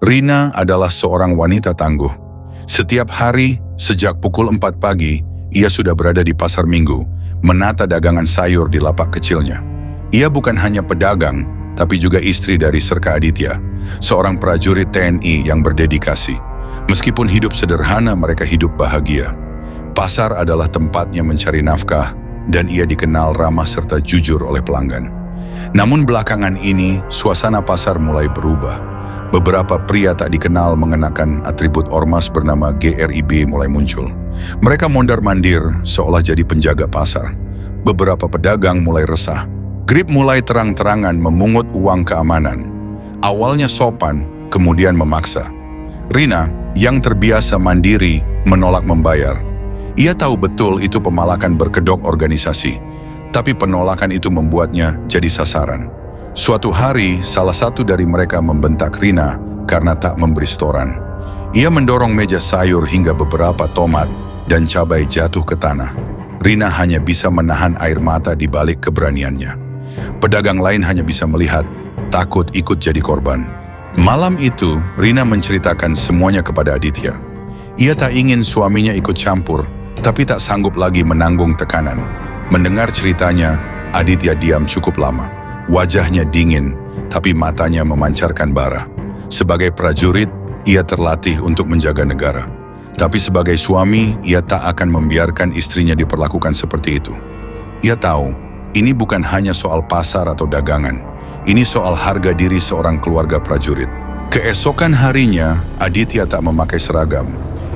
Rina adalah seorang wanita tangguh. Setiap hari, sejak pukul 4 pagi, ia sudah berada di pasar minggu, menata dagangan sayur di lapak kecilnya. Ia bukan hanya pedagang, tapi juga istri dari Serka Aditya, seorang prajurit TNI yang berdedikasi. Meskipun hidup sederhana, mereka hidup bahagia. Pasar adalah tempatnya mencari nafkah, dan ia dikenal ramah serta jujur oleh pelanggan. Namun belakangan ini, suasana pasar mulai berubah. Beberapa pria tak dikenal mengenakan atribut ormas bernama GRIB mulai muncul. Mereka mondar-mandir seolah jadi penjaga pasar. Beberapa pedagang mulai resah. GRIB mulai terang-terangan memungut uang keamanan. Awalnya sopan, kemudian memaksa. Rina, yang terbiasa mandiri, menolak membayar. Ia tahu betul itu pemalakan berkedok organisasi, tapi penolakan itu membuatnya jadi sasaran. Suatu hari, salah satu dari mereka membentak Rina karena tak memberi setoran. Ia mendorong meja sayur hingga beberapa tomat dan cabai jatuh ke tanah. Rina hanya bisa menahan air mata di balik keberaniannya. Pedagang lain hanya bisa melihat, takut ikut jadi korban. Malam itu, Rina menceritakan semuanya kepada Aditya. Ia tak ingin suaminya ikut campur, tapi tak sanggup lagi menanggung tekanan. Mendengar ceritanya, Aditya diam cukup lama. Wajahnya dingin, tapi matanya memancarkan bara. Sebagai prajurit, ia terlatih untuk menjaga negara. Tapi sebagai suami, ia tak akan membiarkan istrinya diperlakukan seperti itu. Ia tahu, ini bukan hanya soal pasar atau dagangan. Ini soal harga diri seorang keluarga prajurit. Keesokan harinya, Aditya tak memakai seragam.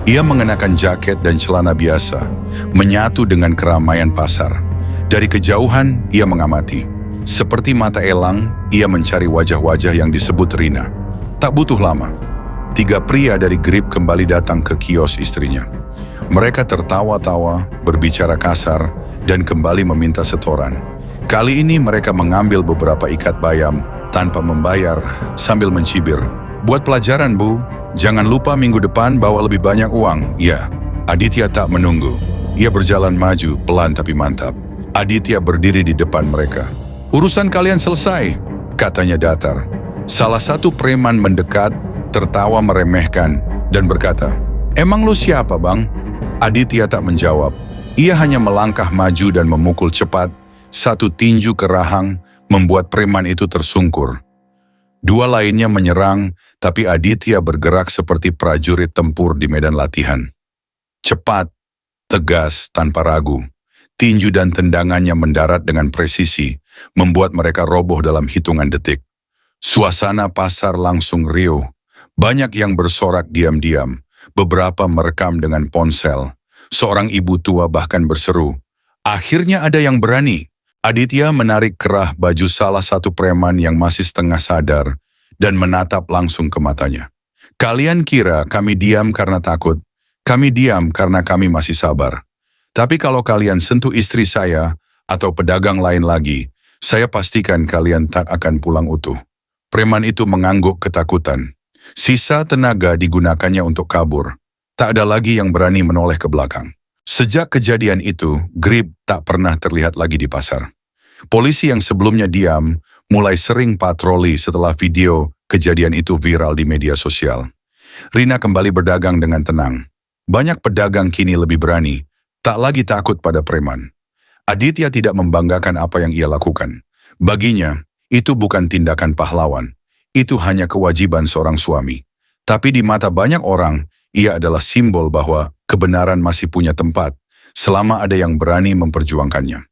Ia mengenakan jaket dan celana biasa, menyatu dengan keramaian pasar. Dari kejauhan, ia mengamati. Seperti mata elang, ia mencari wajah-wajah yang disebut Rina. Tak butuh lama, 3 pria dari GRIB kembali datang ke kios istrinya. Mereka tertawa-tawa, berbicara kasar, dan kembali meminta setoran. Kali ini mereka mengambil beberapa ikat bayam tanpa membayar sambil mencibir. "Buat pelajaran, Bu. Jangan lupa minggu depan bawa lebih banyak uang." Ya, Aditya tak menunggu. Ia berjalan maju, pelan tapi mantap. Aditya berdiri di depan mereka. "Urusan kalian selesai," katanya datar. Salah satu preman mendekat, tertawa meremehkan, dan berkata, "Emang lu siapa, Bang?" Aditya tak menjawab. Ia hanya melangkah maju dan memukul cepat. Satu tinju ke rahang membuat preman itu tersungkur. 2 lainnya menyerang, tapi Aditya bergerak seperti prajurit tempur di medan latihan. Cepat, tegas, tanpa ragu. Tinju dan tendangannya mendarat dengan presisi, membuat mereka roboh dalam hitungan detik. Suasana pasar langsung riuh. Banyak yang bersorak diam-diam, beberapa merekam dengan ponsel. Seorang ibu tua bahkan berseru, "Akhirnya ada yang berani." Aditya menarik kerah baju salah satu preman yang masih setengah sadar dan menatap langsung ke matanya. "Kalian kira kami diam karena takut? Kami diam karena kami masih sabar. Tapi kalau kalian sentuh istri saya atau pedagang lain lagi, saya pastikan kalian tak akan pulang utuh." Preman itu mengangguk ketakutan. Sisa tenaga digunakannya untuk kabur. Tak ada lagi yang berani menoleh ke belakang. Sejak kejadian itu, GRIB tak pernah terlihat lagi di pasar. Polisi yang sebelumnya diam, mulai sering patroli setelah video kejadian itu viral di media sosial. Rina kembali berdagang dengan tenang. Banyak pedagang kini lebih berani, tak lagi takut pada preman. Aditya tidak membanggakan apa yang ia lakukan. Baginya, itu bukan tindakan pahlawan. Itu hanya kewajiban seorang suami. Tapi di mata banyak orang, ia adalah simbol bahwa kebenaran masih punya tempat, selama ada yang berani memperjuangkannya.